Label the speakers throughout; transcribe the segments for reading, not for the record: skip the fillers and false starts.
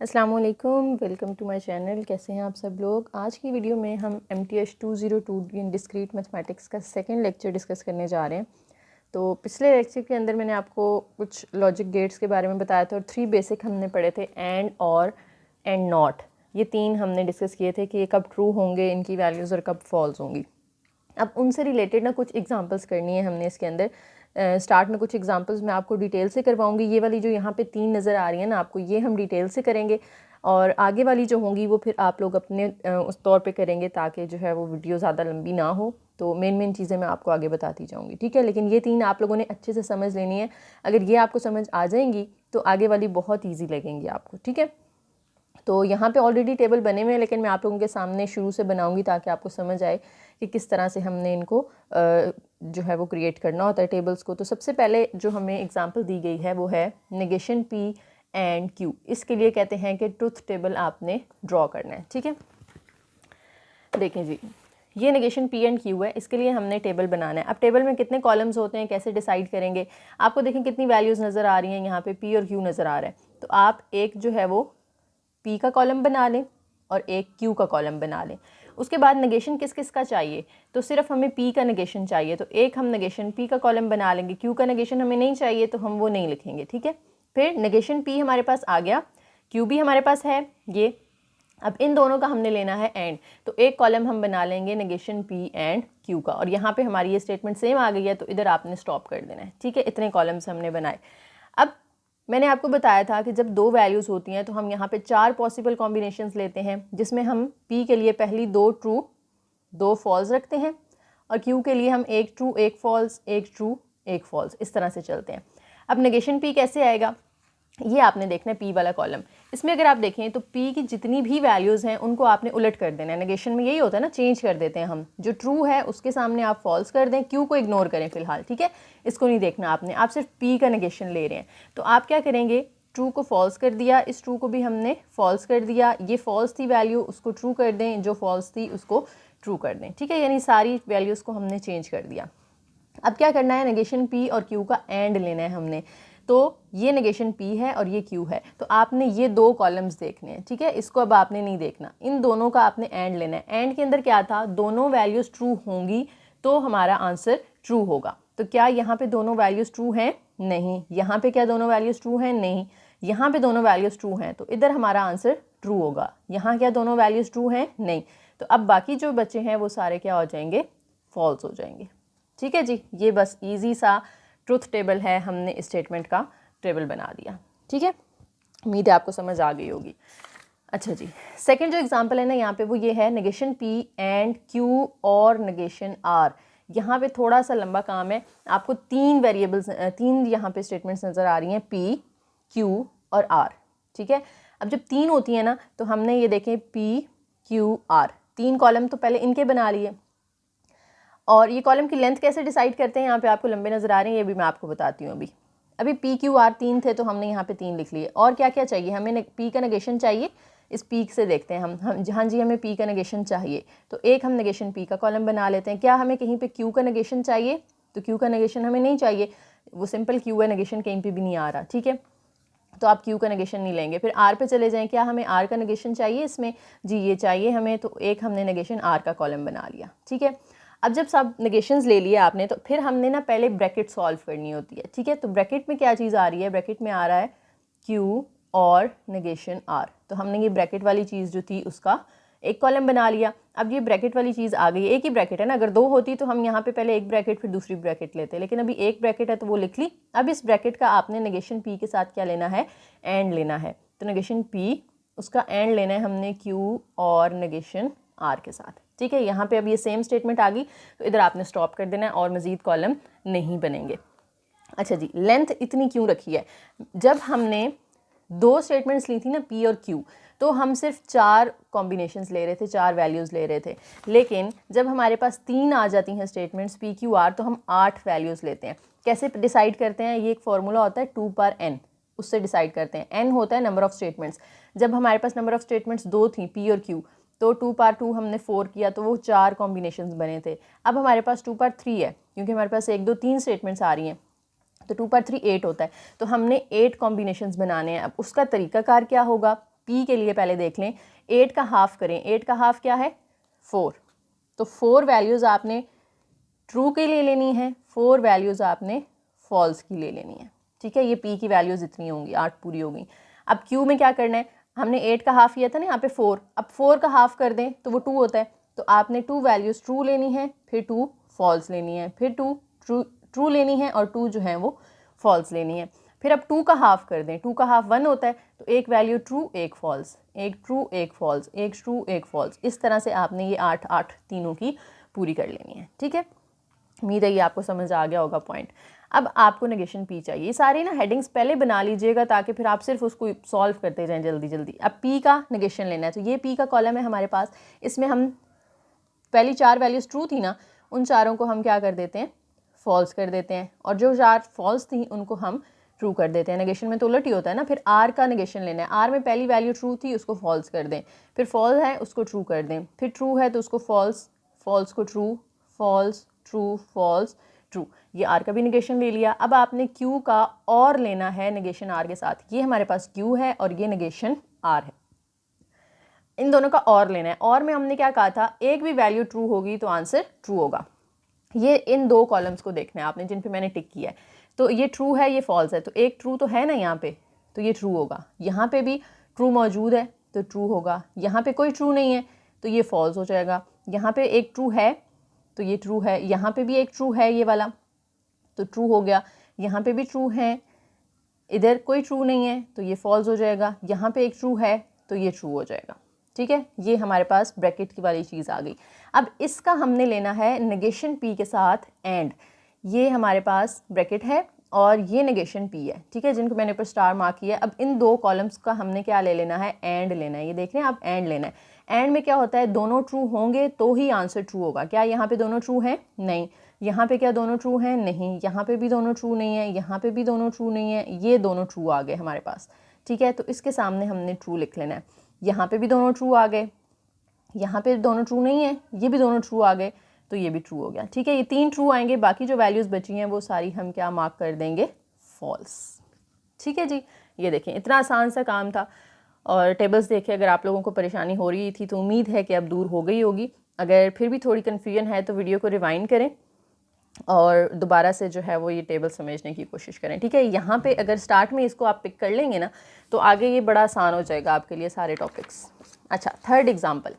Speaker 1: अस्सलाम वालेकुम, welcome to my channel. कैसे हैं आप सब लोग। आज की वीडियो में हम MTH 202 इन डिस्क्रीट मैथमेटिक्स का सेकंड लेक्चर डिस्कस करने जा रहे हैं। तो पिछले लेक्चर के अंदर मैंने आपको कुछ लॉजिक गेट्स के बारे में बताया था और 3 बेसिक हमने पढ़े थे, एंड, और, एंड नॉट। ये 3 हमने डिस्कस किए थे कि ये कब ट्रू होंगे इनकी वैल्यूज़ और कब फॉल्स होंगी। अब उनसे रिलेटेड ना कुछ एग्जांपल्स करनी है हमने इसके अंदर। स्टार्ट में कुछ एग्जांपल्स मैं आपको डिटेल से करवाऊंगी। ये वाली जो यहाँ पे 3 नज़र आ रही है ना आपको, ये हम डिटेल से करेंगे, और आगे वाली जो होंगी वो फिर आप लोग अपने उस तौर पे करेंगे ताकि जो है वो वीडियो ज़्यादा लंबी ना हो। तो मेन चीज़ें मैं आपको आगे बताती जाऊँगी, ठीक है। लेकिन ये 3 आप लोगों ने अच्छे से समझ लेनी है। अगर ये आपको समझ आ जाएंगी तो आगे वाली बहुत ईजी लगेंगी आपको, ठीक है। तो यहाँ पे ऑलरेडी टेबल बने हुए हैं, लेकिन मैं आप लोगों के सामने शुरू से बनाऊंगी ताकि आपको समझ आए कि किस तरह से हमने इनको जो है वो क्रिएट करना होता है टेबल्स को। तो सबसे पहले जो हमें एग्जांपल दी गई है वो है नेगेशन P एंड Q। इसके लिए कहते हैं कि ट्रुथ टेबल आपने ड्रॉ करना है, ठीक है। देखें जी, ये नेगेशन P एंड Q है, इसके लिए हमने टेबल बनाना है। अब टेबल में कितने कॉलम्स होते हैं, कैसे डिसाइड करेंगे। आपको देखें कितनी वैल्यूज़ नज़र आ रही हैं, यहाँ पे P और Q नज़र आ रहा है। तो आप एक जो है वो P का कॉलम बना लें और एक Q का कॉलम बना लें। उसके बाद नेगेशन किस किस का चाहिए, तो सिर्फ हमें P का नेगेशन चाहिए, तो एक हम नेगेशन P का कॉलम बना लेंगे। Q का नेगेशन हमें नहीं चाहिए तो हम वो नहीं लिखेंगे, ठीक है। फिर नेगेशन P हमारे पास आ गया, Q भी हमारे पास है ये। अब इन दोनों का हमने लेना है एंड, तो एक कॉलम हम बना लेंगे नेगेशन P एंड Q का, और यहाँ पे हमारी ये स्टेटमेंट सेम आ गई है, तो इधर आपने स्टॉप कर देना है, ठीक है। इतने कॉलम्स हमने बनाए। अब मैंने आपको बताया था कि जब 2 वैल्यूज़ होती हैं तो हम यहाँ पे 4 पॉसिबल कॉम्बिनेशंस लेते हैं, जिसमें हम P के लिए पहली 2 ट्रू 2 फॉल्स रखते हैं, और Q के लिए हम एक ट्रू एक फॉल्स, एक ट्रू एक फॉल्स, इस तरह से चलते हैं। अब नेगेशन P कैसे आएगा, ये आपने देखना है P वाला कॉलम। इसमें अगर आप देखें तो P की जितनी भी वैल्यूज़ हैं उनको आपने उलट कर देना है। नेगेशन में यही होता है ना, चेंज कर देते हैं हम। जो ट्रू है उसके सामने आप फॉल्स कर दें, Q को इग्नोर करें फिलहाल, ठीक है। इसको नहीं देखना आपने, आप सिर्फ P का नेगेशन ले रहे हैं। तो आप क्या करेंगे, ट्रू को फॉल्स कर दिया, इस ट्रू को भी हमने फॉल्स कर दिया। ये फॉल्स थी वैल्यू, उसको ट्रू कर दें, जो फॉल्स थी उसको ट्रू कर दें, ठीक है। यानी सारी वैल्यूज़ को हमने चेंज कर दिया। अब क्या करना है, नेगेशन P और Q का एंड लेना है हमने। तो ये नेगेशन P है और ये Q है, तो आपने ये 2 कॉलम्स देखने हैं, ठीक है। इसको अब आपने नहीं देखना, इन दोनों का आपने एंड लेना है। एंड के अंदर क्या था, दोनों वैल्यूज़ ट्रू होंगी तो हमारा आंसर ट्रू होगा। तो क्या यहाँ पे दोनों वैल्यूज़ ट्रू हैं, नहीं। यहाँ पे क्या दोनों वैल्यूज़ ट्रू हैं, नहीं। यहाँ पे दोनों वैल्यूज़ ट्रू हैं, तो इधर हमारा आंसर ट्रू होगा। यहाँ क्या दोनों वैल्यूज़ ट्रू हैं, नहीं। तो अब बाकी जो बचे हैं वो सारे क्या हो जाएंगे, फॉल्स हो जाएंगे, ठीक है जी। ये बस इजी सा ट्रुथ टेबल है, हमने स्टेटमेंट का टेबल बना दिया, ठीक है। उम्मीद है आपको समझ आ गई होगी। अच्छा जी, सेकंड जो एग्जांपल है ना यहाँ पे वो ये है नेगेशन P एंड Q और नेगेशन R। यहाँ पे थोड़ा सा लंबा काम है, आपको 3 वेरिएबल्स 3 यहाँ पे स्टेटमेंट्स नज़र आ रही हैं, P, Q और R, ठीक है। अब जब 3 होती है ना तो हमने ये देखें P, Q, R 3 कॉलम तो पहले इनके बना लिए, और ये कॉलम की लेंथ कैसे डिसाइड करते हैं, यहाँ पे आपको लंबे नज़र आ रहे हैं, ये भी मैं आपको बताती हूँ। अभी P, Q, R 3 थे तो हमने यहाँ पे 3 लिख लिए। और क्या क्या चाहिए हमें, P का नेगेशन चाहिए। इस P से देखते हैं हम हाँ जी, हमें P का नेगेशन चाहिए, तो एक हम नेगेशन P का कॉलम बना लेते हैं। क्या हमें कहीं पे Q का नेगेशन चाहिए, तो Q का नेगेशन हमें नहीं चाहिए, वो सिंपल Q है, नेगेशन कहीं पर भी नहीं आ रहा, ठीक है। तो आप Q का नेगेशन नहीं लेंगे। फिर R पे चले जाएं, क्या हमें R का नेगेशन चाहिए इसमें, जी ये चाहिए हमें, तो एक हमने नेगेशन R का कॉलम बना लिया, ठीक है। अब जब सब नेगेशंस ले लिए आपने, तो फिर हमने ना पहले ब्रैकेट सॉल्व करनी होती है, ठीक है। तो ब्रैकेट में क्या चीज़ आ रही है, ब्रैकेट में आ रहा है Q और नेगेशन R। तो हमने ये ब्रैकेट वाली चीज़ जो थी उसका एक कॉलम बना लिया। अब ये ब्रैकेट वाली चीज़ आ गई, एक ही ब्रैकेट है ना, अगर 2 होती तो हम यहाँ पे पहले एक ब्रैकेट फिर दूसरी ब्रैकेट लेते, लेकिन अभी एक ब्रैकेट है तो वो लिख ली। अब इस ब्रैकेट का आपने नेगेशन P के साथ क्या लेना है, एंड लेना है। तो नेगेशन P उसका एंड लेना है हमने Q और नेगेशन R के साथ, ठीक है। यहाँ पे अब ये सेम स्टेटमेंट आ गई, तो इधर आपने स्टॉप कर देना है और मज़ीद कॉलम नहीं बनेंगे। अच्छा जी, लेंथ इतनी क्यों रखी है, जब हमने 2 स्टेटमेंट्स ली थी ना P और Q, तो हम सिर्फ 4 कॉम्बिनेशंस ले रहे थे, 4 वैल्यूज़ ले रहे थे। लेकिन जब हमारे पास 3 आ जाती हैं स्टेटमेंट्स P, Q, R, तो हम 8 वैल्यूज़ लेते हैं। कैसे डिसाइड करते हैं, ये एक फार्मूला होता है 2 पर n, उससे डिसाइड करते हैं। n होता है नंबर ऑफ़ स्टेटमेंट्स। जब हमारे पास नंबर ऑफ़ स्टेटमेंट्स 2 थी P और Q, तो 2 पर 2 हमने 4 किया, तो वो 4 कॉम्बिनेशंस बने थे। अब हमारे पास 2 पर 3 है, क्योंकि हमारे पास 1, 2, 3 स्टेटमेंट्स आ रही हैं, तो 2 पर 3 8 होता है, तो हमने 8 कॉम्बिनेशंस बनाने हैं। अब उसका तरीकाकार क्या होगा, पी के लिए पहले देख लें, 8 का हाफ करें, 8 का हाफ क्या है 4, तो 4 वैल्यूज़ आपने ट्रू के लिए लेनी है, 4 वैल्यूज़ आपने फॉल्स की ले लेनी है, ठीक है। ये पी की वैल्यूज़ इतनी होंगी, 8 पूरी हो गई। अब क्यू में क्या करना है, हमने 8 का हाफ किया था ना यहाँ पे 4, अब 4 का हाफ कर दें तो वो 2 होता है, तो आपने 2 वैल्यूज़ ट्रू लेनी है, फिर 2 फॉल्स लेनी है, फिर 2 ट्रू लेनी है और 2 जो है वो फॉल्स लेनी है। फिर अब 2 का हाफ कर दें, 2 का हाफ 1 होता है, तो एक वैल्यू ट्रू एक फॉल्स, एक ट्रू एक फॉल्स, एक ट्रू एक फॉल्स, इस तरह से आपने ये 8 तीनों की पूरी कर लेनी है, ठीक है। उम्मीद है ये आपको समझ आ गया होगा पॉइंट। अब आपको नेगेशन पी चाहिए, ये सारी ना हेडिंग्स पहले बना लीजिएगा ताकि फिर आप सिर्फ उसको सॉल्व करते जाएं जल्दी जल्दी। अब पी का नेगेशन लेना है, तो ये पी का कॉलम है हमारे पास, इसमें हम पहली 4 वैल्यूज़ ट्रू थी ना, उन चारों को हम क्या कर देते हैं फॉल्स कर देते हैं, और जो 4 फॉल्स थी उनको हम ट्रू कर देते हैं। नेगेशन में तो उलट ही होता है ना। फिर आर का नेगेशन लेना है, आर में पहली वैल्यू ट्रू थी उसको फॉल्स कर दें, फिर फॉल्स है उसको ट्रू कर दें, फिर ट्रू है तो उसको फॉल्स, फॉल्स को true, false true false true, ये आर का भी नेगेशन ले लिया। अब आपने क्यू का और लेना है नेगेशन आर के साथ, ये हमारे पास क्यू है और ये नेगेशन आर है, इन दोनों का और लेना है। और में हमने क्या कहा था, एक भी वैल्यू ट्रू होगी तो आंसर ट्रू होगा। ये इन 2 कॉलम्स को देखना है आपने जिन पे मैंने टिक किया है, तो ये ट्रू है ये फॉल्स है, तो एक ट्रू तो है ना यहाँ पे, तो ये ट्रू होगा। यहाँ पे भी ट्रू मौजूद है तो ट्रू होगा, यहाँ पे कोई ट्रू नहीं है तो ये फॉल्स हो जाएगा। यहाँ पे एक ट्रू है तो ये ट्रू है, यहाँ पे भी एक ट्रू है ये वाला तो ट्रू हो गया, यहाँ पे भी ट्रू है, इधर कोई ट्रू नहीं है तो ये फॉल्स हो जाएगा, यहाँ पे एक ट्रू है तो ये ट्रू हो जाएगा, ठीक है। ये हमारे पास ब्रैकेट की वाली चीज़ आ गई। अब इसका हमने लेना है नेगेशन पी के साथ एंड, ये हमारे पास ब्रैकेट है और ये नेगेशन पी है, ठीक है, जिनको मैंने ऊपर स्टार मार्क किया है। अब इन 2 कॉलम्स का हमने क्या ले लेना है, एंड लेना है। ये देख रहे हैं आप, एंड लेना है। एंड में क्या होता है, दोनों ट्रू होंगे तो ही आंसर ट्रू होगा। क्या यहाँ पे दोनों ट्रू हैं? नहीं। यहाँ पे क्या दोनों ट्रू हैं? नहीं। यहाँ पे भी दोनों ट्रू नहीं है, यहाँ पे भी दोनों ट्रू नहीं है, ये दोनों ट्रू आ गए हमारे पास, ठीक है। तो इसके सामने हमने ट्रू लिख लेना है। यहाँ पे भी दोनों ट्रू आ गए, यहाँ पे दोनों ट्रू नहीं है, ये भी दोनों ट्रू आ गए, तो ये भी ट्रू हो गया, ठीक है। ये 3 ट्रू आएंगे, बाकी जो वैल्यूज़ बची हैं वो सारी हम क्या मार्क कर देंगे, फॉल्स, ठीक है जी। ये देखें इतना आसान सा काम था। और टेबल्स देखें, अगर आप लोगों को परेशानी हो रही थी तो उम्मीद है कि अब दूर हो गई होगी। अगर फिर भी थोड़ी कन्फ्यूजन है तो वीडियो को रिवाइंड करें और दोबारा से जो है वो ये टेबल समझने की कोशिश करें, ठीक है। यहाँ पे अगर स्टार्ट में इसको आप पिक कर लेंगे ना तो आगे ये बड़ा आसान हो जाएगा आपके लिए सारे टॉपिक्स। अच्छा, थर्ड एग्जांपल,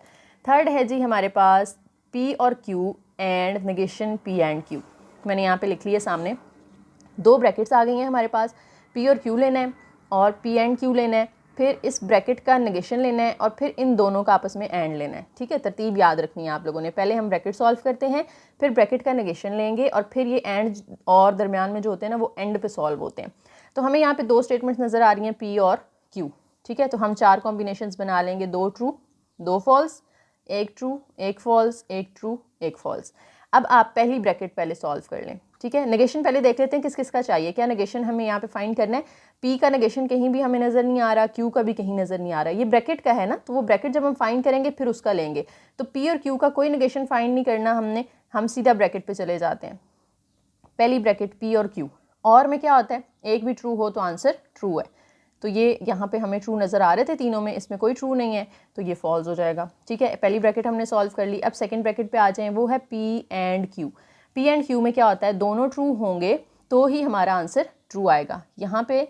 Speaker 1: थर्ड है जी हमारे पास P और Q and negation P and Q। मैंने यहाँ पे लिख लिया सामने, 2 ब्रैकेट्स आ गई हैं हमारे पास, P और Q लेना है और P एंड Q लेना है, फिर इस ब्रैकेट का नेगेशन लेना है और फिर इन दोनों का आपस में एंड लेना है, ठीक है। तरतीब याद रखनी है आप लोगों ने, पहले हम ब्रैकेट सॉल्व करते हैं, फिर ब्रैकेट का नेगेशन लेंगे और फिर ये एंड और दरमियान में जो होते हैं ना वो एंड पे सॉल्व होते हैं। तो हमें यहाँ पे 2 स्टेटमेंट्स नज़र आ रही हैं, P और Q, ठीक है। तो हम 4 कॉम्बिनेशंस बना लेंगे, 2 true 2 false, 1 true 1 false, 1 true 1 false. अब आप पहली ब्रैकेट पहले सॉल्व कर लें, ठीक है। नेगेशन पहले देख लेते हैं किस किस का चाहिए। क्या नेगेशन हमें यहाँ पे फाइंड करना है, P का नेगेशन कहीं भी हमें नज़र नहीं आ रहा, Q का भी कहीं नज़र नहीं आ रहा। ये ब्रैकेट का है ना, तो वो ब्रैकेट जब हम फाइंड करेंगे फिर उसका लेंगे। तो P और Q का कोई नेगेशन फाइंड नहीं करना हमने, हम सीधा ब्रैकेट पे चले जाते हैं। पहली ब्रैकेट P और Q, और में क्या होता है, एक भी ट्रू हो तो आंसर ट्रू है। तो ये यहाँ पे हमें ट्रू नज़र आ रहे थे तीनों में, इसमें कोई ट्रू नहीं है तो ये फॉल्स हो जाएगा, ठीक है। पहली ब्रैकेट हमने सॉल्व कर ली। अब सेकंड ब्रैकेट पे आ जाएं, वो है P and Q। P and Q में क्या होता है, दोनों ट्रू होंगे तो ही हमारा आंसर ट्रू आएगा। यहाँ पे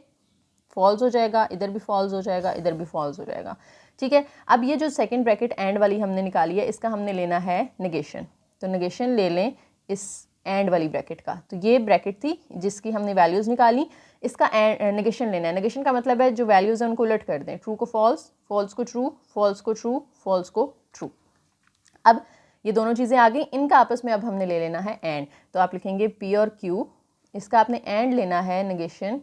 Speaker 1: फॉल्स हो जाएगा, इधर भी फॉल्स हो जाएगा, इधर भी फॉल्स हो जाएगा, ठीक है। अब ये जो सेकंड ब्रैकेट एंड वाली हमने निकाली है, इसका हमने लेना है नेगेशन। तो नेगेशन ले लें इस एंड वाली ब्रैकेट का। तो ये ब्रैकेट थी जिसकी हमने वैल्यूज़ निकाली, इसका नेगेशन लेना है। नेगेशन का मतलब है जो वैल्यूज़ हैं उनको उलट कर दें, ट्रू को फॉल्स, फॉल्स को ट्रू, फॉल्स को ट्रू, फॉल्स को ट्रू। अब ये दोनों चीज़ें आ गई, इनका आपस में अब हमने ले लेना है एंड। तो आप लिखेंगे P और Q, इसका आपने एंड लेना है नेगेशन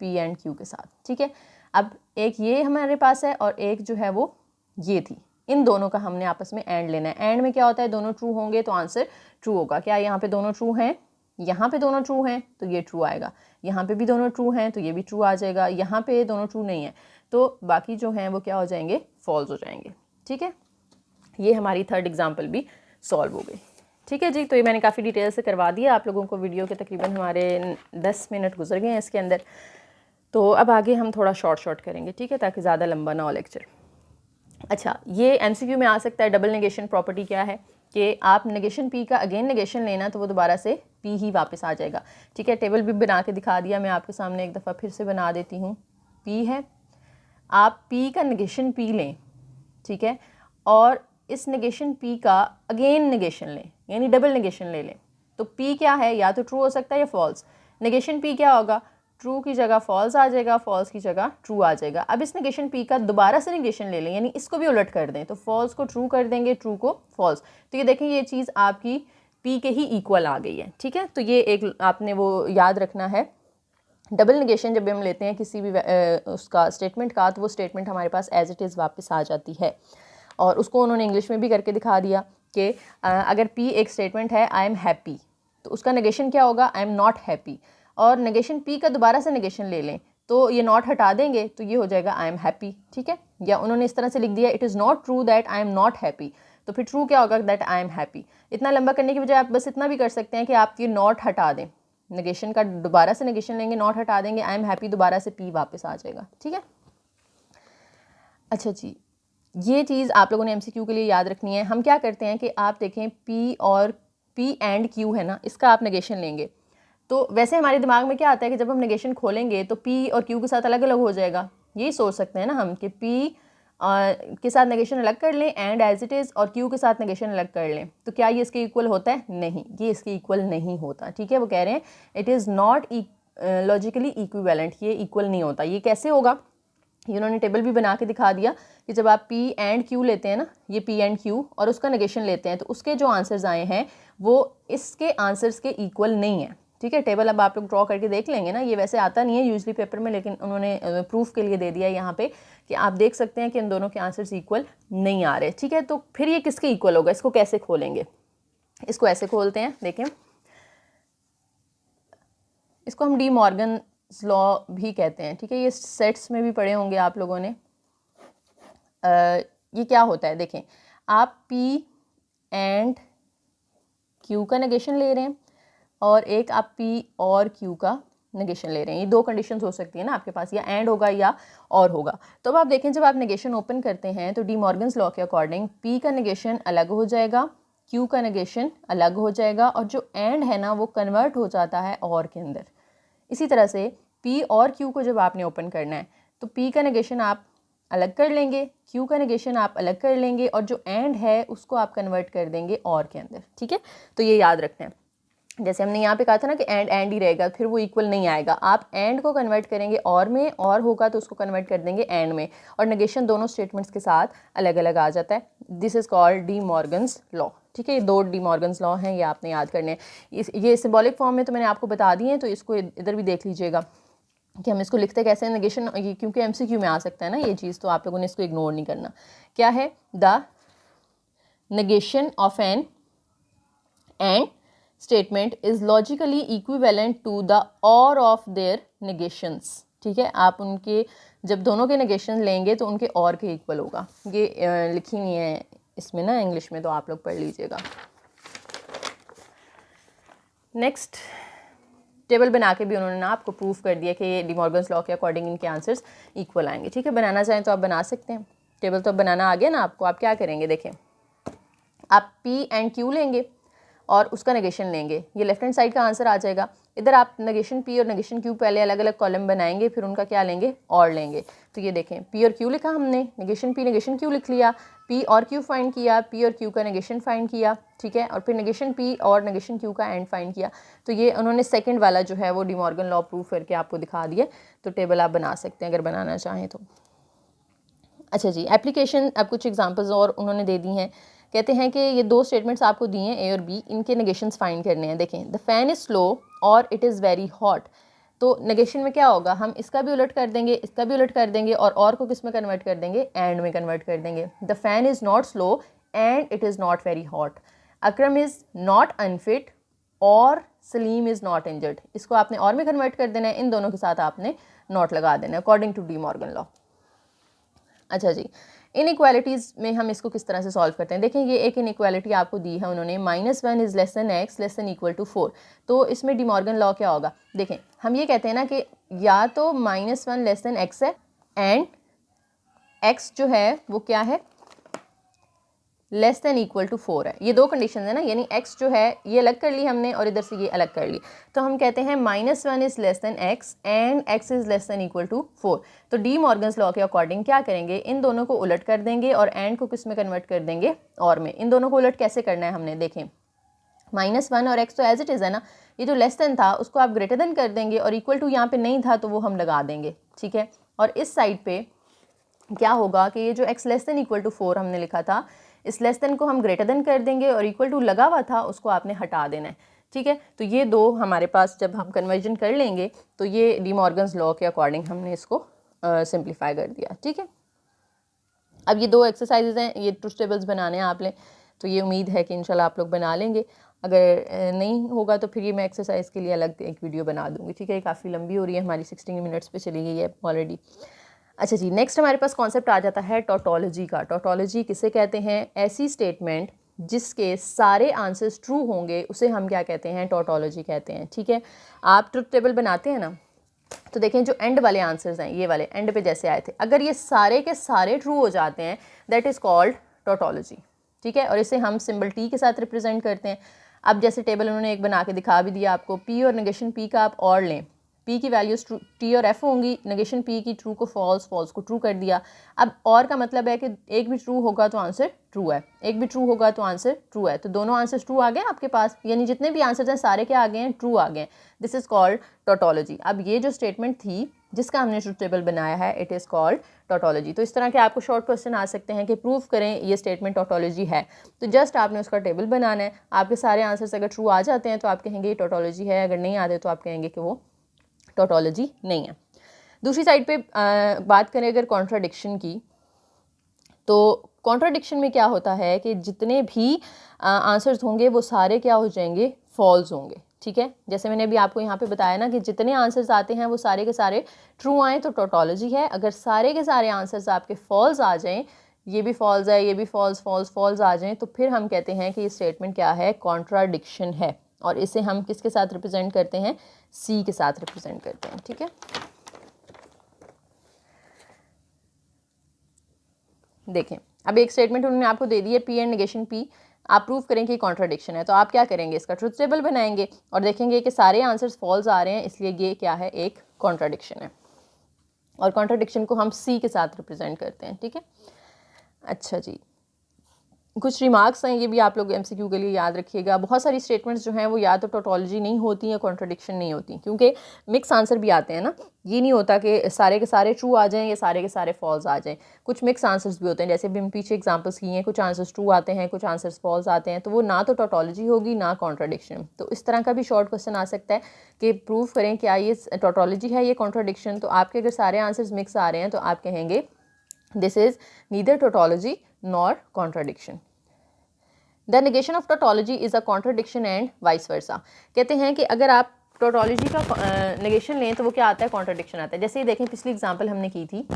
Speaker 1: P एंड Q के साथ, ठीक है। अब एक ये हमारे पास है और एक जो है वो ये थी, इन दोनों का हमने आपस में एंड लेना है। एंड में क्या होता है, दोनों ट्रू होंगे तो आंसर ट्रू होगा। क्या यहाँ पे दोनों ट्रू हैं, यहाँ पे दोनों ट्रू हैं तो ये ट्रू आएगा, यहाँ पे भी दोनों ट्रू हैं तो ये भी ट्रू आ जाएगा, यहाँ पे दोनों ट्रू नहीं है तो बाकी जो हैं वो क्या हो जाएंगे, फॉल्स हो जाएंगे, ठीक है। ये हमारी थर्ड एग्जाम्पल भी सॉल्व हो गई, ठीक है जी। तो ये मैंने काफ़ी डिटेल से करवा दिया आप लोगों को, वीडियो के तकरीबन हमारे 10 मिनट गुजर गए हैं इसके अंदर। तो अब आगे हम थोड़ा शॉर्ट करेंगे, ठीक है, ताकि ज़्यादा लंबा ना हो लेक्चर। अच्छा, ये MCQ में आ सकता है। डबल नेगेशन प्रॉपर्टी क्या है कि आप नेगेशन P का अगेन नेगेशन लेना तो वो दोबारा से P ही वापस आ जाएगा, ठीक है। टेबल भी बना के दिखा दिया मैं आपके सामने, एक दफ़ा फिर से बना देती हूँ। P है, आप P का नेगेशन P लें, ठीक है, और इस नेगेशन P का अगेन नेगेशन लें, यानी डबल नेगेशन ले लें। तो P क्या है, या तो ट्रू हो सकता है या फॉल्स। नेगेशन P क्या होगा, ट्रू की जगह फॉल्स आ जाएगा, फॉल्स की जगह ट्रू आ जाएगा। अब इस नेगेशन P का दोबारा से नेगेशन ले लें, यानी इसको भी उलट कर दें, तो फॉल्स को ट्रू कर देंगे, ट्रू को फॉल्स। तो ये देखें, ये चीज़ आपकी P के ही इक्वल आ गई है, ठीक है। तो ये एक आपने वो याद रखना है। डबल नेगेशन जब भी हम लेते हैं किसी भी उसका स्टेटमेंट का, तो वो स्टेटमेंट हमारे पास एज इट इज़ वापस आ जाती है। और उसको उन्होंने इंग्लिश में भी करके दिखा दिया कि अगर P एक स्टेटमेंट है आई एम हैप्पी, तो उसका नेगेशन क्या होगा, आई एम नॉट हैप्पी। और नेगेशन P का दोबारा से नेगेशन ले लें तो ये नॉट हटा देंगे तो ये हो जाएगा आई एम हैप्पी, ठीक है। या उन्होंने इस तरह से लिख दिया it is not true that I am not happy, तो फिर ट्रू क्या होगा, दैट आई एम हैप्पी। इतना लंबा करने की बजाय आप बस इतना भी कर सकते हैं कि आप ये नॉट हटा दें, नेगेशन का दोबारा से नेगेशन लेंगे, नॉट हटा देंगे, आई एम हैप्पी, दोबारा से P वापस आ जाएगा, ठीक है। अच्छा जी, ये चीज़ आप लोगों ने MCQ के लिए याद रखनी है। हम क्या करते हैं कि आप देखें P और P एंड Q है ना, इसका आप नेगेशन लेंगे तो वैसे हमारे दिमाग में क्या आता है कि जब हम नेगेशन खोलेंगे तो P और Q के साथ अलग अलग हो जाएगा। यही सोच सकते हैं ना हम कि P के साथ नेगेशन अलग कर लें एंड एज इट इज़, और Q के साथ नेगेशन अलग कर लें, तो क्या ये इसके इक्वल होता है? नहीं, ये इसके इक्वल नहीं होता, ठीक है। वो कह रहे हैं it is not logically equivalent, ये इक्वल नहीं होता। ये कैसे होगा, ये उन्होंने टेबल भी बना के दिखा दिया कि जब आप P एंड Q लेते हैं ना, ये P एंड Q, और उसका नेगेशन लेते हैं तो उसके जो आंसर्स आए हैं वो इसके आंसर्स के इक्वल नहीं है, ठीक है। टेबल अब आप लोग ड्रॉ करके देख लेंगे ना, ये वैसे आता नहीं है यूजली पेपर में, लेकिन उन्होंने प्रूफ के लिए दे दिया है यहाँ पे कि आप देख सकते हैं कि इन दोनों के आंसर्स इक्वल नहीं आ रहे, ठीक है। तो फिर ये किसके इक्वल होगा, इसको कैसे खोलेंगे? इसको ऐसे खोलते हैं, देखें, इसको हम डी मॉर्गन लॉ भी कहते हैं, ठीक है। ये सेट्स में भी पढ़े होंगे आप लोगों ने। ये क्या होता है, देखें, आप P एंड Q का नेगेशन ले रहे हैं और एक आप P और Q का नेगेशन ले रहे हैं। ये दो कंडीशंस हो सकती है ना आपके पास, या एंड होगा या और होगा। तो अब आप देखें, जब आप नेगेशन ओपन करते हैं तो डी मॉर्गन्स लॉ के अकॉर्डिंग P का नेगेशन अलग हो जाएगा, Q का नेगेशन अलग हो जाएगा, और जो एंड है ना वो कन्वर्ट हो जाता है और के अंदर। इसी तरह से P और Q को जब आपने ओपन करना है तो P का नेगेशन आप अलग कर लेंगे, Q का नेगेशन आप अलग कर लेंगे, और जो एंड है उसको आप कन्वर्ट कर देंगे और के अंदर, ठीक है। तो ये याद रखना है। जैसे हमने यहाँ पे कहा था ना कि एंड ही रहेगा, फिर वो इक्वल नहीं आएगा। आप एंड को कन्वर्ट करेंगे और में, और होगा तो उसको कन्वर्ट कर देंगे एंड में, और नेगेशन दोनों स्टेटमेंट्स के साथ अलग अलग आ जाता है। This is called D Morgan's law, ठीक है। ये दो डी मॉर्गन्स लॉ हैं, ये आपने याद करने हैं। ये सिंबॉलिक फॉर्म में तो मैंने आपको बता दिए हैं, तो इसको इधर भी देख लीजिएगा कि हम इसको लिखते कैसे हैं नेगेशन, क्योंकि MCQ में आ सकता है ना ये चीज़, तो आप लोगों ने इसको इग्नोर नहीं करना। क्या है, the negation of an and statement is logically equivalent to the or of their negations, ठीक है। आप उनके जब दोनों के नेगेशन लेंगे तो उनके और के इक्वल होगा। ये लिखी हुई है इसमें ना इंग्लिश में, तो आप लोग पढ़ लीजिएगा। नेक्स्ट टेबल बना के भी उन्होंने ना आपको प्रूफ कर दिया कि ये डी मॉर्गन्स लॉ के अकॉर्डिंग इनके आंसर्स इक्वल आएंगे, ठीक है। बनाना चाहें तो आप बना सकते हैं। टेबल तो अब बनाना आ गया ना आपको। आप क्या करेंगे, देखें, आप P एंड Q लेंगे और उसका नेगेशन लेंगे, ये लेफ्ट हैंड साइड का आंसर आ जाएगा। इधर आप नेगेशन P और नेगेशन Q पहले अलग अलग कॉलम बनाएंगे, फिर उनका क्या लेंगे, और लेंगे। तो ये देखें, P और Q लिखा हमने, नेगेशन P नेगेशन Q लिख लिया, P और Q फाइंड किया, P और Q का नेगेशन फाइंड किया, ठीक है, और फिर नेगेशन P और नेगेशन Q का एंड फाइंड किया। तो ये उन्होंने सेकंड वाला जो है वो डी मॉर्गन लॉ प्रूफ करके आपको दिखा दिया। तो टेबल आप बना सकते हैं अगर बनाना चाहें तो। अच्छा जी, एप्लीकेशन अब कुछ एग्जांपल्स और उन्होंने दे दी हैं। कहते हैं कि ये दो स्टेटमेंट्स आपको दिए हैं, ए और बी, इनके नेगेशंस फाइंड करने हैं। देखें, द फैन इज़ स्लो और इट इज़ वेरी हॉट। तो नेगेशन में क्या होगा, हम इसका भी उलट कर देंगे, इसका भी उलट कर देंगे, और को किस में कन्वर्ट कर देंगे, एंड में कन्वर्ट कर देंगे। The fan is not slow and it is not very hot. Akram is not unfit और सलीम इज़ नॉट इंजर्ड। इसको आपने और में कन्वर्ट कर देना है, इन दोनों के साथ आपने नॉट लगा देना है according to De Morgan law. अच्छा जी, इनइक्वालिटीज़ में हम इसको किस तरह से सॉल्व करते हैं। देखें, ये एक इनइक्वालिटी आपको दी है उन्होंने, -1 is less than x less than equal to 4। तो इसमें डी मॉर्गन लॉ क्या होगा, देखें, हम ये कहते हैं ना कि या तो -1 लेस देन x है एंड x जो है वो क्या है, लेस देन इक्वल टू 4 है। ये दो कंडीशन है ना, यानी x जो है ये अलग कर ली हमने और इधर से ये अलग कर ली, तो हम कहते हैं -1 is less than x and x is less than equal to 4। तो डी मॉर्गन्स लॉ के अकॉर्डिंग क्या करेंगे, इन दोनों को उलट कर देंगे और एंड को किस में कन्वर्ट कर देंगे, और में। इन दोनों को उलट कैसे करना है हमने, देखें -1 और x तो एज इट इज़ है ना, ये जो लेस देन था उसको आप ग्रेटर देन कर देंगे और इक्वल टू यहाँ पे नहीं था तो वो हम लगा देंगे, ठीक है। और इस साइड पे क्या होगा कि ये जो x less than equal to 4 हमने लिखा था, इस लेस देन को हम ग्रेटर देन कर देंगे और इक्वल टू लगा हुआ था उसको आपने हटा देना है, ठीक है। तो ये दो हमारे पास जब हम कन्वर्जन कर लेंगे तो ये डी मॉर्गन्स लॉ के अकॉर्डिंग हमने इसको सिंप्लीफाई कर दिया, ठीक है। अब ये दो एक्सरसाइजेज हैं, ये ट्रूथ टेबल्स बनाने हैं आपने, तो ये उम्मीद है कि इंशाल्लाह आप लोग बना लेंगे। अगर नहीं होगा तो फिर ये मैं एक्सरसाइज के लिए अलग एक वीडियो बना दूँगी, ठीक है। काफ़ी लंबी हो रही है, हमारी 16 मिनट्स पे चली गई है ऑलरेडी। अच्छा जी, नेक्स्ट हमारे पास कॉन्सेप्ट आ जाता है टोटोलॉजी का। टोटोलॉजी किसे कहते हैं, ऐसी स्टेटमेंट जिसके सारे आंसर्स ट्रू होंगे उसे हम क्या कहते हैं, टोटोलॉजी कहते हैं, ठीक है। आप ट्रुथ टेबल बनाते हैं ना, तो देखें जो एंड वाले आंसर्स हैं, ये वाले एंड पे जैसे आए थे, अगर ये सारे के सारे ट्रू हो जाते हैं दैट इज़ कॉल्ड टोटोलॉजी, ठीक है। और इसे हम सिंबल टी के साथ रिप्रेजेंट करते हैं। अब जैसे टेबल उन्होंने एक बना के दिखा भी दिया आपको, पी और नेगेशन पी का आप और लें, पी की वैल्यूज़ टी और एफ होंगी, नेगेशन पी की ट्रू को फॉल्स, फॉल्स को ट्रू कर दिया। अब और का मतलब है कि एक भी ट्रू होगा तो आंसर ट्रू है, एक भी ट्रू होगा तो आंसर ट्रू है, तो दोनों आंसर्स ट्रू आ गए आपके पास, यानी जितने भी आंसर्स हैं सारे क्या आ गए हैं, ट्रू आ गए हैं। This is called tautology. अब ये जो स्टेटमेंट थी जिसका हमने ट्रूथ टेबल बनाया है, इट इज़ कॉल्ड टोटोलॉजी। तो इस तरह के आपको शॉर्ट क्वेश्चन आ सकते हैं कि प्रूव करें ये स्टेटमेंट टोटोलॉजी है, तो जस्ट आपने उसका टेबल बनाना है। आपके सारे आंसर्स अगर ट्रू आ जाते हैं तो आप कहेंगे ये टोटोलॉजी है, अगर नहीं आते तो आप कहेंगे कि वो टोटोलॉजी नहीं है। दूसरी साइड पे बात करें अगर कॉन्ट्राडिक्शन की, तो कॉन्ट्राडिक्शन में क्या होता है कि जितने भी आंसर्स होंगे वो सारे क्या हो जाएंगे, फॉल्स होंगे, ठीक है। जैसे मैंने अभी आपको यहाँ पे बताया ना कि जितने आंसर्स आते हैं वो सारे के सारे ट्रू आएँ तो टोटोलॉजी है। अगर सारे के सारे आंसर्स आपके फॉल्स आ जाएँ, ये भी फॉल्स है, ये भी फॉल्स, फॉल्स, फॉल्स आ जाएँ, तो फिर हम कहते हैं कि ये स्टेटमेंट क्या है, कॉन्ट्राडिक्शन है। और इसे हम किसके साथ रिप्रेजेंट करते हैं, सी के साथ रिप्रेजेंट करते हैं, ठीक है। देखें अब एक स्टेटमेंट उन्होंने आपको दे दी है, पी एंड नेगेशन पी, आप प्रूव करें कि कॉन्ट्राडिक्शन है, तो आप क्या करेंगे, इसका ट्रूथ टेबल बनाएंगे और देखेंगे कि सारे आंसर्स फॉल्स आ रहे हैं, इसलिए ये क्या है, एक कॉन्ट्राडिक्शन है। और कॉन्ट्राडिक्शन को हम सी के साथ रिप्रेजेंट करते हैं, ठीक है। अच्छा जी, कुछ रिमार्क्स हैं, ये भी आप लोग एमसीक्यू के लिए याद रखिएगा। बहुत सारी स्टेटमेंट्स जो हैं वो या तो टोटोलॉजी नहीं होती हैं, कॉन्ट्राडिक्शन नहीं होती, क्योंकि मिक्स आंसर भी आते हैं ना, ये नहीं होता कि सारे के सारे ट्रू आ जाएं या सारे के सारे फॉल्स आ जाएं, कुछ मिक्स आंसर्स भी होते हैं। जैसे अभी हम पीछे एग्जांपल्स किए हैं, कुछ आंसर्स ट्रू आते हैं, कुछ आंसर्स फॉल्स आते हैं, तो वो ना तो टोटोलॉजी होगी ना कॉन्ट्राडिक्शन। तो इस तरह का भी शॉर्ट क्वेश्चन आ सकता है कि प्रूव करें क्या ये टोटोलॉजी है, ये कॉन्ट्राडिक्शन। तो आपके अगर सारे आंसर्स मिक्स आ रहे हैं तो आप कहेंगे this is neither tautology nor contradiction. The negation of tautology is a contradiction and vice versa. कहते हैं कि अगर आप टोटोलॉजी का नेगेशन लें तो वो क्या आता है, कॉन्ट्राडिक्शन आता है। जैसे ही देखें पिछली एग्जांपल हमने की थी,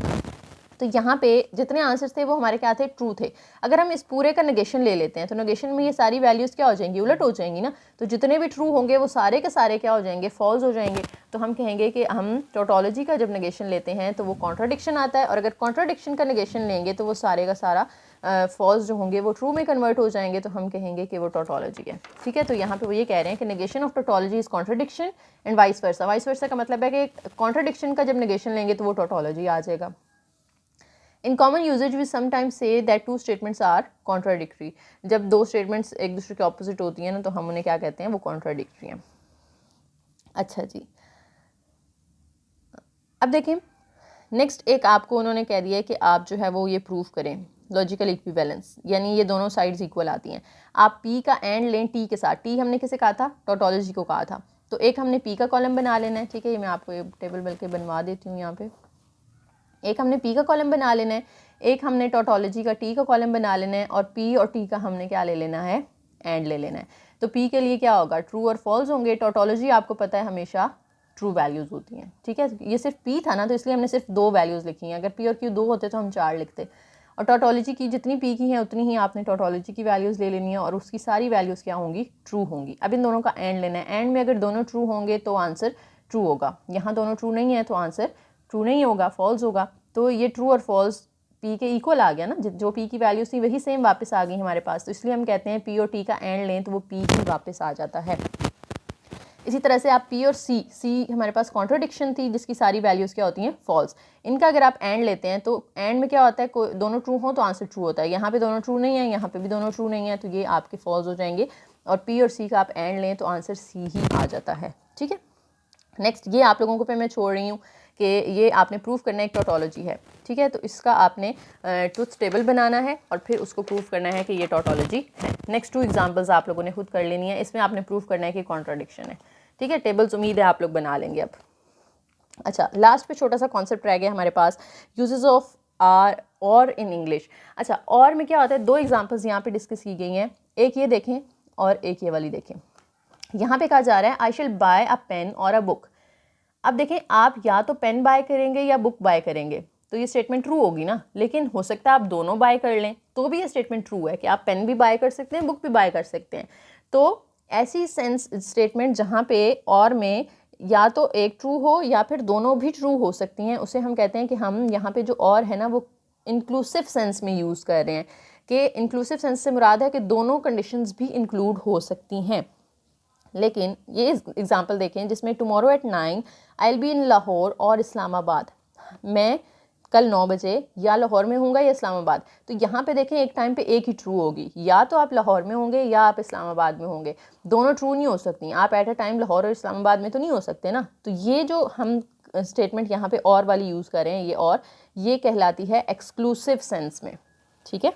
Speaker 1: तो यहाँ पे जितने आंसर्स थे वो हमारे क्या थे, ट्रू थे। अगर हम इस पूरे का नेगेशन ले लेते हैं तो नेगेशन में ये सारी वैल्यूज़ क्या हो जाएंगी, उलट हो जाएंगी ना। तो जितने भी ट्रू होंगे वो सारे के सारे क्या हो जाएंगे, फॉल्स हो जाएंगे। तो हम कहेंगे कि हम टोटोलॉजी का जब नेगेशन लेते हैं तो वो कॉन्ट्राडिक्शन आता है, और अगर कॉन्ट्राडिक्शन का नेगेशन लेंगे तो वो सारे का सारा फॉल्स जो होंगे वो ट्रू में कन्वर्ट हो जाएंगे, तो हम कहेंगे कि वो टोटोलॉजी है, ठीक है। तो यहाँ पे वो ये कह रहे हैं कि negation of tautology is contradiction and vice versa. Vice versa का मतलब है कि कॉन्ट्राडिक्शन का जब नेगेशन लेंगे तो वो टोटोलॉजी आ जाएगा। In common usages we sometimes say that two statements are contradictory. जब दो स्टेटमेंट्स एक दूसरे के ऑपोजिट होती हैं ना तो हम उन्हें क्या कहते हैं, वो कॉन्ट्राडिक्टरी हैं। अच्छा जी, अब देखें नेक्स्ट एक आपको उन्होंने कह दिया है कि आप जो है वो ये प्रूव करें लॉजिकल इक्विवेलेंस, यानी ये दोनों साइड्स इक्वल आती हैं। आप पी का एंड लें टी के साथ, टी हमने किसे कहा था, टोटोलॉजी को कहा था। तो एक हमने पी का कॉलम बना लेना है, ठीक है। ये मैं आपको ये टेबल बल्कि बनवा देती हूँ यहाँ पे। एक हमने पी का कॉलम बना लेना है, एक हमने टोटोलॉजी का टी का कॉलम बना लेना है, और पी और टी का हमने क्या ले लेना है, एंड ले लेना है। तो पी के लिए क्या होगा, ट्रू और फॉल्स होंगे। टोटोलॉजी आपको पता है हमेशा ट्रू वैल्यूज़ होती हैं, ठीक है। ये सिर्फ पी था ना तो इसलिए हमने सिर्फ 2 वैल्यूज़ लिखी हैं, अगर पी और क्यू 2 होते तो हम 4 लिखते। और टोटोलॉजी की जितनी पी की हैं उतनी ही आपने टोटोलॉजी की वैल्यूज़ ले लेनी है, और उसकी सारी वैल्यूज़ क्या होंगी, ट्रू होंगी। अब इन दोनों का एंड लेना है, एंड में अगर दोनों ट्रू होंगे तो आंसर ट्रू होगा। यहाँ दोनों ट्रू नहीं है तो आंसर ट्रू नहीं होगा, फॉल्स होगा। तो ये ट्रू और फॉल्स पी के इक्वल आ गया ना, जो पी की वैल्यूज थी वही सेम वापस आ गई हमारे पास। तो इसलिए हम कहते हैं पी और टी का एंड लें तो वो पी ही वापस आ जाता है। इसी तरह से आप पी और सी हमारे पास कॉन्ट्राडिक्शन थी जिसकी सारी वैल्यूज़ क्या होती हैं, फॉल्स। इनका अगर आप एंड लेते हैं तो एंड में क्या होता है, दोनों ट्रू हो तो आंसर ट्रू होता है। यहाँ पे दोनों ट्रू नहीं है, यहाँ पे भी दोनों ट्रू नहीं है, तो ये आपके फॉल्स हो जाएंगे। और पी और सी का आप एंड लें तो आंसर सी ही आ जाता है। ठीक है, नेक्स्ट ये आप लोगों को पे मैं छोड़ रही हूँ कि ये आपने प्रूव करना है एक टोटोलॉजी है। ठीक है, तो इसका आपने ट्रुथ टेबल बनाना है और फिर उसको प्रूव करना है कि ये टोटोलॉजी है। नेक्स्ट 2 एग्जांपल्स आप लोगों ने खुद कर लेनी है, इसमें आपने प्रूव करना है कि कॉन्ट्राडिक्शन है। ठीक है, टेबल्स उम्मीद है आप लोग बना लेंगे अब। अच्छा, लास्ट पे छोटा सा कॉन्सेप्ट रह गया हमारे पास, यूजेस ऑफ आर और इन इंग्लिश। अच्छा, और में क्या होता है, 2 एग्जाम्पल्स यहाँ पे डिस्कस की गई हैं, एक ये देखें और एक ये वाली देखें। यहाँ पे कहा जा रहा है आई शैल बाय अ पेन और अ बुक। अब देखें, आप या तो पेन बाय करेंगे या बुक बाय करेंगे, तो ये स्टेटमेंट ट्रू होगी ना। लेकिन हो सकता है आप दोनों बाय कर लें तो भी ये स्टेटमेंट ट्रू है कि आप पेन भी बाय कर सकते हैं, बुक भी बाय कर सकते हैं। तो ऐसी सेंस स्टेटमेंट जहाँ पे और में या तो एक ट्रू हो या फिर दोनों भी ट्रू हो सकती हैं, उसे हम कहते हैं कि हम यहाँ पे जो और है ना वो इंक्लूसिव सेंस में यूज़ कर रहे हैं। कि इंक्लूसिव सेंस से मुराद है कि दोनों कंडीशंस भी इंक्लूड हो सकती हैं। लेकिन ये एग्जांपल देखें जिसमें tomorrow at 9 I will be in Lahore और इस्लामाबाद। मैं कल 9 बजे या लाहौर में होऊंगा या इस्लामाबाद। तो यहाँ पे देखें एक टाइम पे एक ही ट्रू होगी, या तो आप लाहौर में होंगे या आप इस्लामाबाद में होंगे, दोनों ट्रू नहीं हो सकती। आप एट अ टाइम लाहौर और इस्लामाबाद में तो नहीं हो सकते ना। तो ये जो हम स्टेटमेंट यहाँ पे और वाली यूज़ कर रहे हैं, ये और ये कहलाती है एक्सक्लूसिव सेंस में। ठीक है,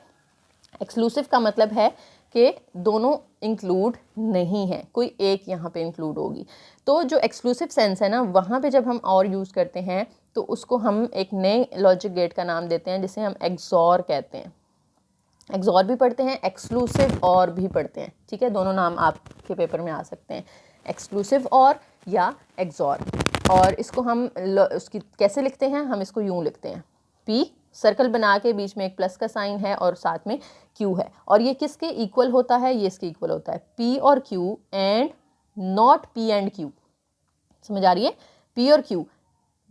Speaker 1: एक्सक्लूसिव का मतलब है कि दोनों इंक्लूड नहीं है, कोई एक यहाँ पे इंक्लूड होगी। तो जो एक्सक्लूसिव सेंस है ना, वहाँ पे जब हम और यूज़ करते हैं तो उसको हम एक नए लॉजिक गेट का नाम देते हैं जिसे हम एक्सॉर कहते हैं। एक्सॉर भी पढ़ते हैं, एक्सक्लूसिव और भी पढ़ते हैं। ठीक है, दोनों नाम आपके पेपर में आ सकते हैं, एक्सक्लूसिव और या एक्सॉर। और इसको हम उसकी कैसे लिखते हैं, हम इसको यूँ लिखते हैं, पी सर्कल बना के बीच में एक प्लस का साइन है और साथ में क्यू है। और ये किसके इक्वल होता है, ये इसके इक्वल होता है, पी और Q and not P and Q. समझ आ रही है, पी और क्यू,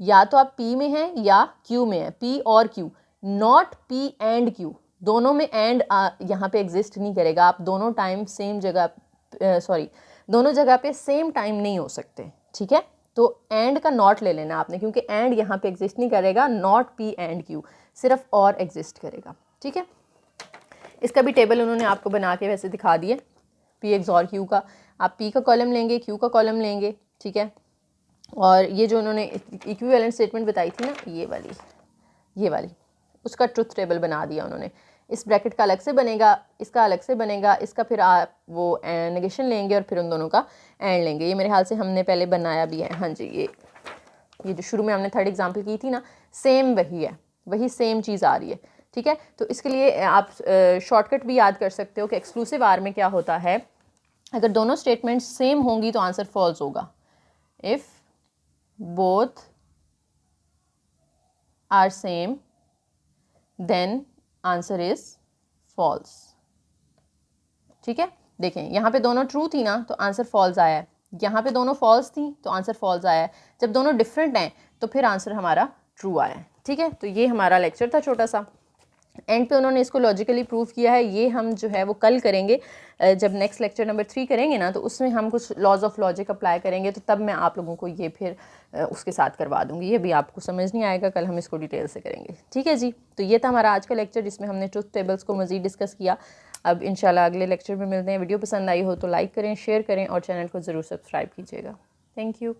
Speaker 1: या तो आप पी में हैं या क्यू में है, पी और Q, not P and Q. दोनों में एंड यहाँ पे एग्जिस्ट नहीं करेगा। आप दोनों टाइम सेम जगह दोनों जगह पे सेम टाइम नहीं हो सकते। ठीक है, तो एंड का नॉट ले लेना आपने, क्योंकि एंड यहाँ पे एग्जिस्ट नहीं करेगा, नॉट पी एंड क्यू, सिर्फ और एग्जिस्ट करेगा। ठीक है, इसका भी टेबल उन्होंने आपको बना के वैसे दिखा दिए, पी एक्सॉर क्यू का। आप पी का कॉलम लेंगे, क्यू का कॉलम लेंगे। ठीक है, और ये जो उन्होंने इक्विवेलेंट स्टेटमेंट बताई थी ना, ये वाली उसका ट्रुथ टेबल बना दिया उन्होंने। इस ब्रैकेट का अलग से बनेगा, इसका अलग से बनेगा, इसका फिर आप वो नेगेशन लेंगे और फिर उन दोनों का एंड लेंगे। ये मेरे ख्याल से हमने पहले बनाया भी है। हाँ जी, ये जो शुरू में हमने 3rd एग्जाम्पल की थी ना, सेम वही है, वही सेम चीज़ आ रही है। ठीक है, तो इसके लिए आप शॉर्टकट भी याद कर सकते हो कि एक्सक्लूसिव आर में क्या होता है, अगर दोनों स्टेटमेंट सेम होंगी तो आंसर फॉल्स होगा। If both are same then answer is false. ठीक है, देखें यहाँ पे दोनों ट्रू थी ना तो आंसर फॉल्स आया है, यहाँ पे दोनों फॉल्स थी तो आंसर फॉल्स आया है। जब दोनों डिफरेंट हैं तो फिर आंसर हमारा ट्रू आया है। ठीक है, तो ये हमारा लेक्चर था छोटा सा। एंड पे उन्होंने इसको लॉजिकली प्रूव किया है। ये हम जो है वो कल करेंगे, जब नेक्स्ट लेक्चर नंबर 3 करेंगे ना, तो उसमें हम कुछ लॉज ऑफ लॉजिक अप्लाई करेंगे, तो तब मैं आप लोगों को ये फिर उसके साथ करवा दूंगी। ये भी आपको समझ नहीं आएगा, कल हम इसको डिटेल से करेंगे। ठीक है जी, तो ये था हमारा आज का लेक्चर जिसमें हमने ट्रुथ टेबल्स को मज़ीद डिस्कस किया। अब इंशाल्लाह अगले लेक्चर में मिलते हैं। वीडियो पसंद आई हो तो लाइक करें, शेयर करें और चैनल को ज़रूर सब्सक्राइब कीजिएगा। Thank you.